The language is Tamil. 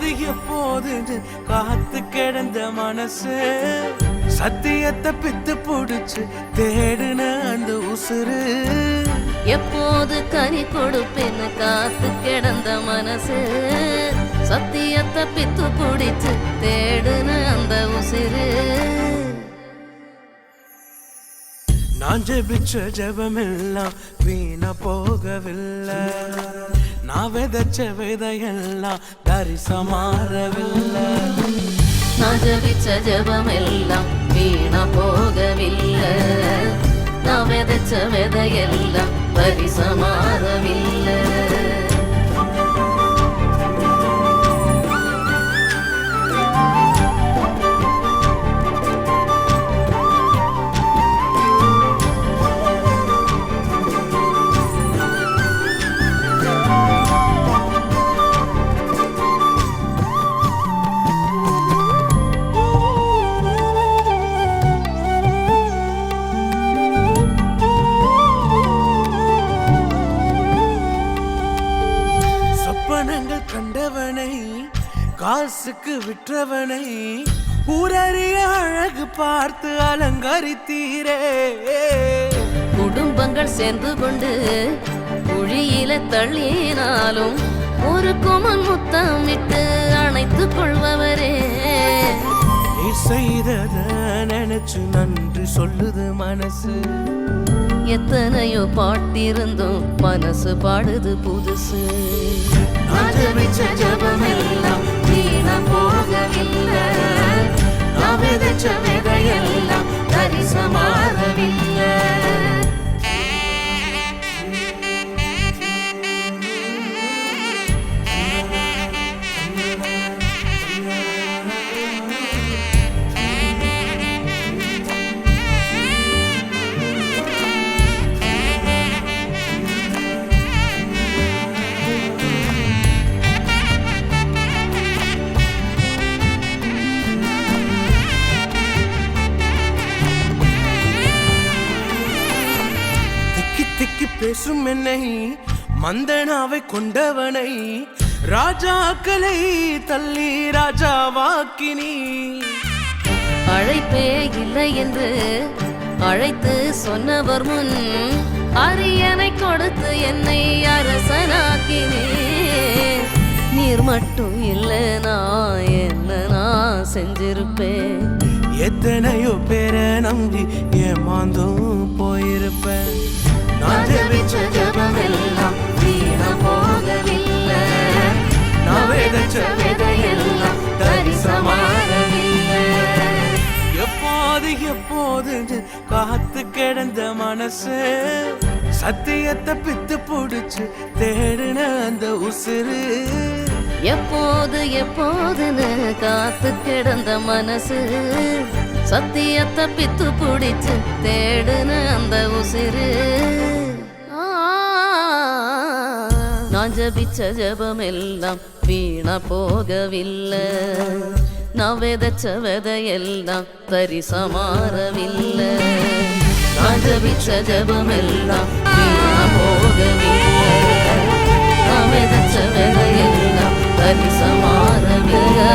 எப்போது எப்போது காத்து கிடந்த மனசு சத்தியத்தை பித்து புடிச்சு தேடுன அந்த உசுறு எப்போது கனி கொடுப்பேன்னு காத்து கிடந்த மனசு சத்தியத்தை பித்து புடிச்சு தேடுன அந்த உசுறு நான் ஜெபிச்ச ஜெபமெல்லாம் வீணா போகவில்லை நான் விதைச்ச விதையெல்லாம் தரிசமாறவில்லை நான் ஜெபிச்ச ஜெபமெல்லாம் வீணா போகவில்லை நான் விதைச்ச விதையெல்லாம் பரிசமாறவில்லை கண்டவனை காசுக்கு விற்றவனை ஊரறிய அழகு பார்த்து அலங்கரித்தீரே குடும்பங்கள் சேர்ந்து கொண்டு குழியில தள்ளினாலும் ஒரு குமன் முத்தமிட்டு அணைத்துக் கொள்பவரே நீ செய்தத நினைச்சு நன்றி சொல்லுது மனசு எத்தனையோ பாட்டிருந்தோம் மனசு பாடுது புதுசு நான் ஜெபிச்ச ஜெபமெல்லாம் வீணா போகவில்லை நான் விதைச்ச விதையெல்லாம் தரிசமாறவில்லை திக்கி பேசும் என்னை மந்தனாவை கொண்டவனை ராஜாக்களை தள்ளி ராஜாவாக்கினி அழைப்பே இல்லை என்று அழைத்து சொன்னவர் முன் அரியணை கொடுத்து என்னை அரசனாக்கினே நீர் மட்டும் இல்லை நான் என்ன நான் செஞ்சிருப்பேன் எத்தனையோ பேரை நம்பி ஏமாந்தும் போயிருப்பேன் நான் ஜெபிச்ச ஜெபமெல்லாம் வீணா போகவில்லை நான் விதைச்ச விதையெல்லாம் தரிசமாறவில்லை எப்போது எப்போது காத்து கிடந்த மனசு சத்தியத்தை பித்து புடிச்சு தேடுன அந்த உசுறு எப்போது எப்போதுன்னு காத்து கிடந்த மனசு சத்தியத்தை பித்து புடிச்சு தேடுன அந்த உசிறு நான் ஜெபிச்ச ஜெபமெல்லாம் வீணா போகவில்லை நான் விதைச்ச விதையெல்லாம் தரிசமாறவில்லை நான் ஜெபிச்ச ஜெபமெல்லாம் வீணா போகவில்லை நான் விதைச்ச விதையெல்லாம் தரிசமாறவில்லை